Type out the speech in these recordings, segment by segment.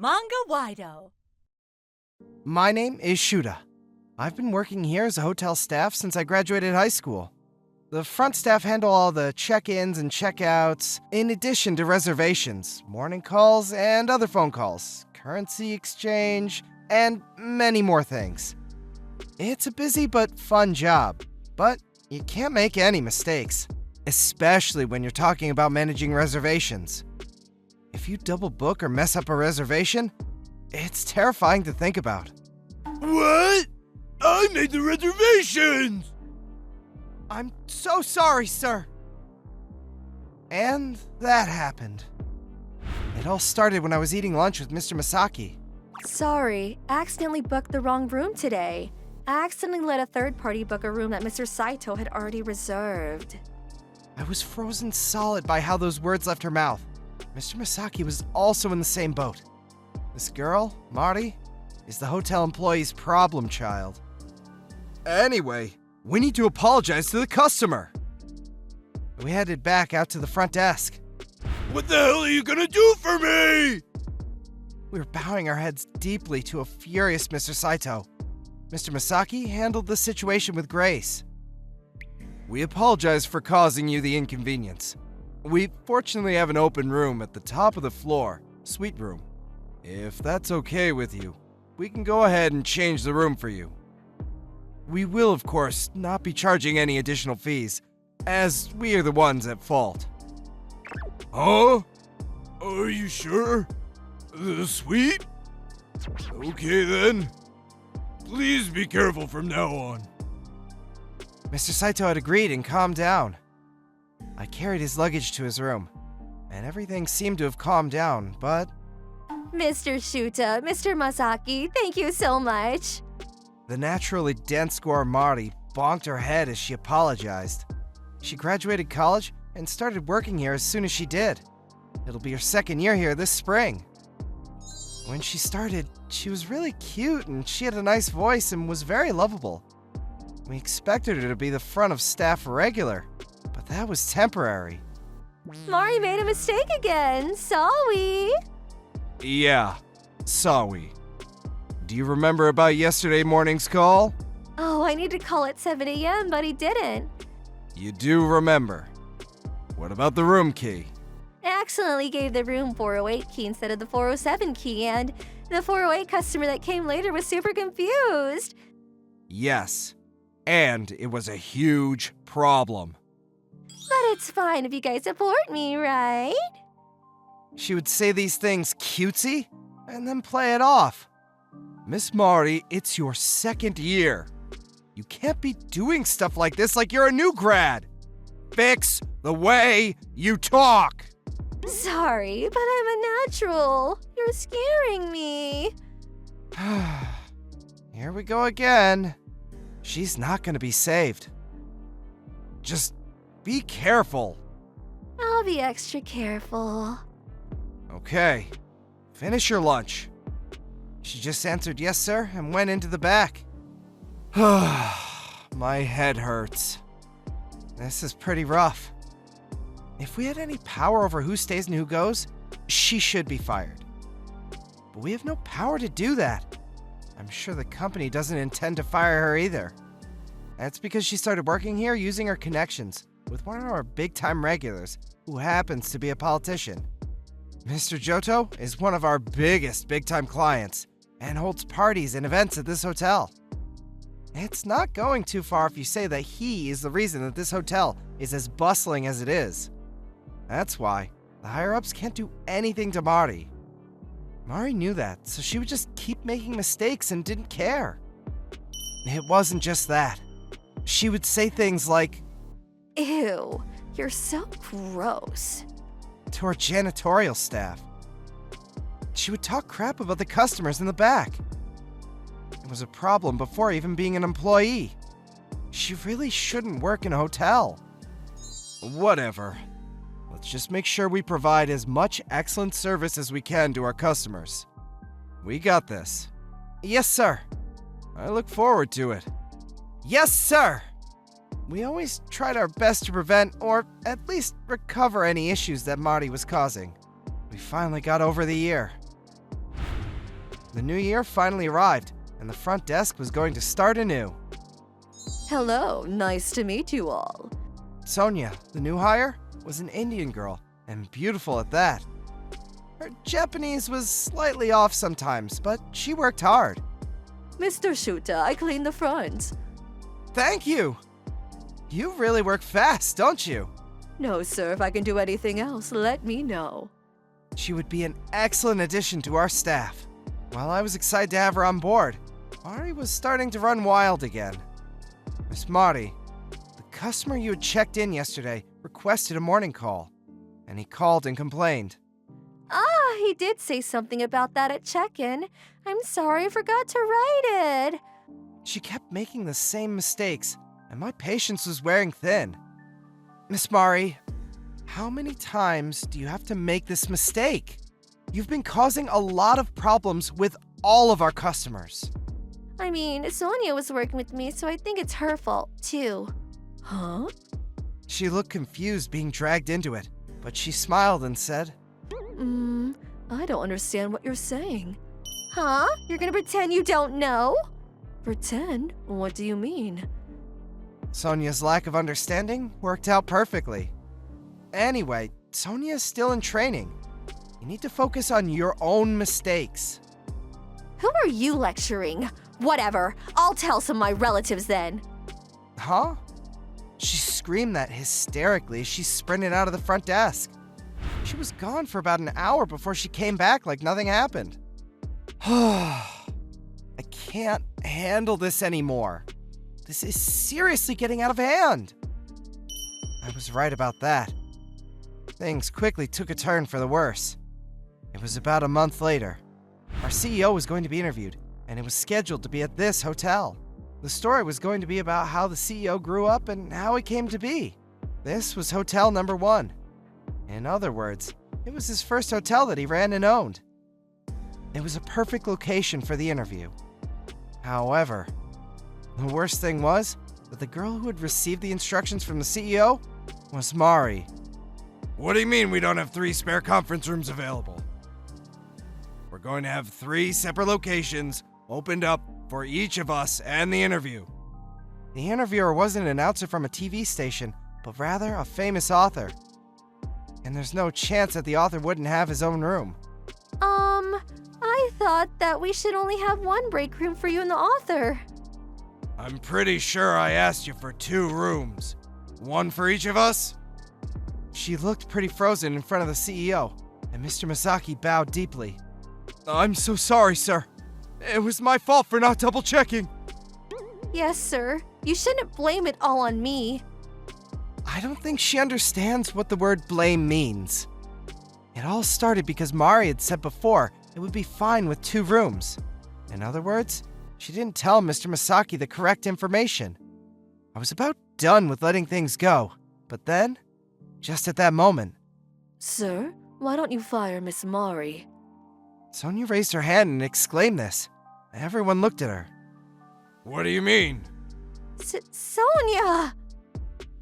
Manga-Waido. My name is Shuda. I've been working here as a hotel staff since I graduated high school. The front staff handle all the check-ins and check-outs, in addition to reservations, morning calls, and other phone calls, currency exchange, and many more things. It's a busy but fun job, but you can't make any mistakes, especially when you're talking about managing reservations. If you double book or mess up a reservation, it's terrifying to think about. What? I made the reservations! I'm so sorry, sir. And that happened. It all started when I was eating lunch with Mr. Masaki. Sorry, I accidentally booked the wrong room today. I accidentally let a third party book a room that Mr. Saito had already reserved. I was frozen solid by how those words left her mouth. Mr. Masaki was also in the same boat. This girl, Mari, is the hotel employee's problem child. Anyway, we need to apologize to the customer. We headed back out to the front desk. What the hell are you gonna do for me? We were bowing our heads deeply to a furious Mr. Saito. Mr. Masaki handled the situation with grace. We apologize for causing you the inconvenience. We fortunately have an open room at the top of the floor, suite room. If that's okay with you, we can go ahead and change the room for you. We will, of course, not be charging any additional fees, as we are the ones at fault. Huh? Are you sure? The suite? Okay then. Please be careful from now on. Mr. Saito had agreed and calmed down. I carried his luggage to his room, and everything seemed to have calmed down, but... Mr. Shuta, Mr. Masaki, thank you so much. The naturally dense square Mari bonked her head as she apologized. She graduated college and started working here as soon as she did. It'll be her second year here this spring. When she started, she was really cute and she had a nice voice and was very lovable. We expected her to be the front of staff regular, but that was temporary. Mari made a mistake again, sorry. Yeah, sorry. Do you remember about yesterday morning's call? Oh, I need to call at 7 a.m., but he didn't. You do remember. What about the room key? I accidentally gave the room 408 key instead of the 407 key, and the 408 customer that came later was super confused. Yes, and it was a huge problem. But it's fine if you guys support me, right? She would say these things cutesy, and then play it off. Miss Mari, it's your second year. You can't be doing stuff like this like you're a new grad. Fix the way you talk. Sorry, but I'm a natural. You're scaring me. Here we go again. She's not gonna be saved. Just be careful. I'll be extra careful. Okay, finish your lunch. She just answered yes, sir, and went into the back. My head hurts. This is pretty rough. If we had any power over who stays and who goes, she should be fired. But we have no power to do that. I'm sure the company doesn't intend to fire her either. That's because she started working here using her connections with one of our big-time regulars, who happens to be a politician. Mr. Johto is one of our biggest big-time clients and holds parties and events at this hotel. It's not going too far if you say that he is the reason that this hotel is as bustling as it is. That's why the higher-ups can't do anything to Mari. Mari knew that, so she would just keep making mistakes and didn't care. It wasn't just that. She would say things like, Ew, you're so gross. to our janitorial staff. She would talk crap about the customers in the back. It was a problem before even being an employee. She really shouldn't work in a hotel. Whatever. Let's just make sure we provide as much excellent service as we can to our customers. We got this. Yes, sir. I look forward to it. Yes, sir! We always tried our best to prevent, or at least recover any issues that Mari was causing. We finally got over the year. The new year finally arrived, and the front desk was going to start anew. Hello, nice to meet you all. Sonia, the new hire, was an Indian girl, and beautiful at that. Her Japanese was slightly off sometimes, but she worked hard. Mr. Shuta, I clean the front. Thank you! You really work fast, don't you? No, sir, if I can do anything else, let me know. She would be an excellent addition to our staff. While I was excited to have her on board, Mari was starting to run wild again. Miss Mari, the customer you had checked in yesterday requested a morning call, and he called and complained. Ah, he did say something about that at check-in. I'm sorry I forgot to write it. She kept making the same mistakes, and my patience was wearing thin. Miss Mari, how many times do you have to make this mistake? You've been causing a lot of problems with all of our customers. I mean, Sonia was working with me, so I think it's her fault, too. Huh? She looked confused being dragged into it, but she smiled and said, I don't understand what you're saying. Huh? You're gonna pretend you don't know? Pretend? What do you mean? Sonia's lack of understanding worked out perfectly. Anyway, Sonia's still in training. You need to focus on your own mistakes. Who are you lecturing? Whatever. I'll tell some of my relatives then. Huh? She screamed that hysterically as she sprinted out of the front desk. She was gone for about an hour before she came back like nothing happened. I can't handle this anymore. This is seriously getting out of hand. I was right about that. Things quickly took a turn for the worse. It was about a month later. Our CEO was going to be interviewed, and it was scheduled to be at this hotel. The story was going to be about how the CEO grew up and how he came to be. This was hotel number 1. In other words, it was his first hotel that he ran and owned. It was a perfect location for the interview. However, the worst thing was that the girl who had received the instructions from the CEO was Mari. What do you mean we don't have 3 spare conference rooms available? We're going to have 3 separate locations opened up for each of us and the interview. The interviewer wasn't an announcer from a TV station, but rather a famous author. And there's no chance that the author wouldn't have his own room. I thought that we should only have 1 break room for you and the author. I'm pretty sure I asked you for 2 rooms. 1 for each of us? She looked pretty frozen in front of the CEO, and Mr. Masaki bowed deeply. I'm so sorry, sir. It was my fault for not double-checking. Yes, sir. You shouldn't blame it all on me. I don't think she understands what the word blame means. It all started because Mari had said before it would be fine with 2 rooms. In other words, she didn't tell Mr. Masaki the correct information. I was about done with letting things go, but then, just at that moment... Sir, why don't you fire Miss Mari? Sonia raised her hand and exclaimed this. Everyone looked at her. What do you mean? Sonia!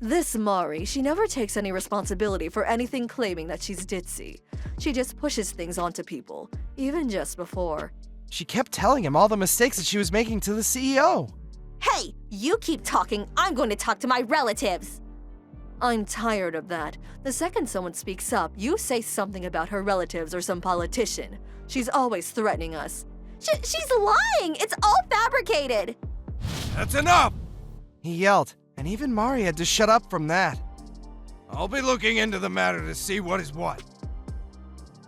This Mari, she never takes any responsibility for anything claiming that she's ditzy. She just pushes things onto people, even just before. She kept telling him all the mistakes that she was making to the CEO. Hey, you keep talking, I'm going to talk to my relatives! I'm tired of that. The second someone speaks up, you say something about her relatives or some politician. She's always threatening us. She's lying! It's all fabricated! That's enough! He yelled, and even Mari had to shut up from that. I'll be looking into the matter to see what is what.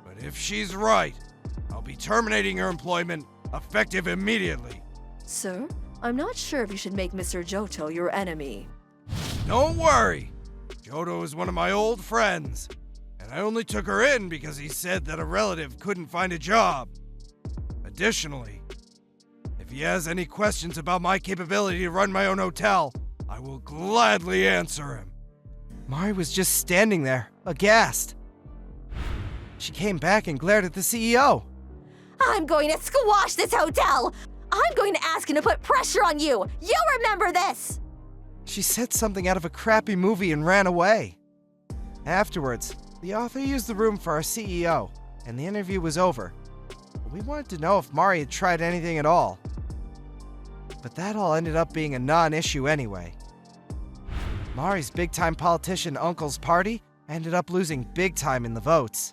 But if she's right, I'll be terminating her employment effective immediately. Sir, I'm not sure if you should make Mr. Johto your enemy. Don't worry! Johto is one of my old friends, and I only took her in because he said that a relative couldn't find a job. Additionally, if he has any questions about my capability to run my own hotel, I will gladly answer him. Mari was just standing there, aghast. She came back and glared at the CEO. I'm going to squash this hotel! I'm going to ask him to put pressure on you! You remember this! She said something out of a crappy movie and ran away. Afterwards, the author used the room for our CEO, and the interview was over. We wanted to know if Mari had tried anything at all. But that all ended up being a non-issue anyway. Mari's big-time politician uncle's party ended up losing big time in the votes.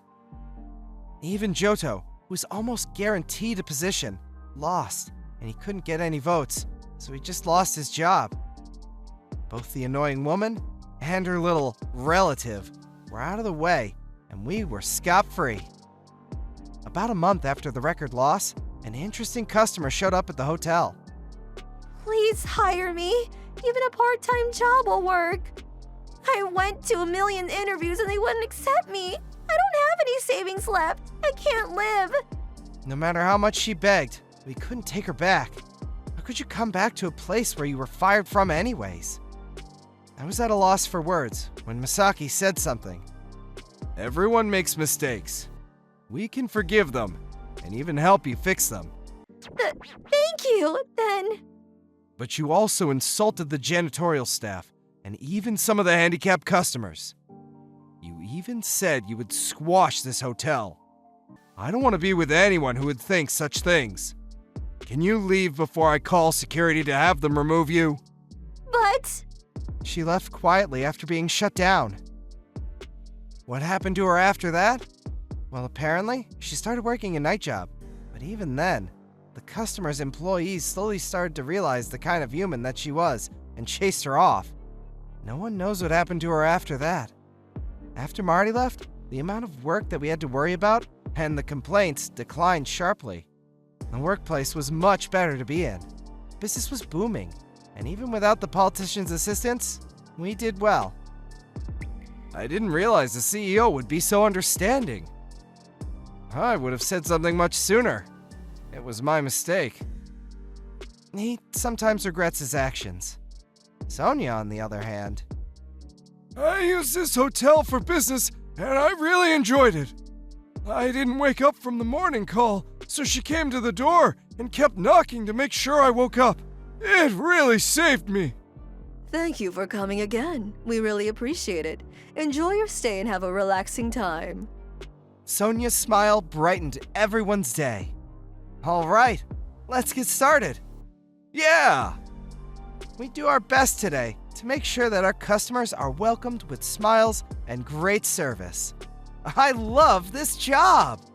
Even Johto, who was almost guaranteed a position, lost, and he couldn't get any votes, so he just lost his job. Both the annoying woman and her little relative were out of the way, and we were scot-free. About a month after the record loss, an interesting customer showed up at the hotel. Please hire me. Even a part-time job will work. I went to 1 million interviews and they wouldn't accept me. I don't have any savings left. I can't live. No matter how much she begged, we couldn't take her back. How could you come back to a place where you were fired from anyways? I was at a loss for words when Misaki said something. Everyone makes mistakes. We can forgive them and even help you fix them. Thank you, then. But you also insulted the janitorial staff and even some of the handicapped customers. You even said you would squash this hotel. I don't want to be with anyone who would think such things. Can you leave before I call security to have them remove you? But... She left quietly after being shut down. What happened to her after that? Well, apparently, she started working a night job. But even then, the customer's employees slowly started to realize the kind of human that she was and chased her off. No one knows what happened to her after that. After Marty left, the amount of work that we had to worry about and the complaints declined sharply. The workplace was much better to be in. Business was booming, and even without the politician's assistance, we did well. I didn't realize the CEO would be so understanding. I would have said something much sooner. It was my mistake. He sometimes regrets his actions. Sonia, on the other hand... I used this hotel for business, and I really enjoyed it. I didn't wake up from the morning call, so she came to the door and kept knocking to make sure I woke up. It really saved me. Thank you for coming again. We really appreciate it. Enjoy your stay and have a relaxing time. Sonia's smile brightened everyone's day. All right, let's get started. Yeah! We do our best today to make sure that our customers are welcomed with smiles and great service. I love this job!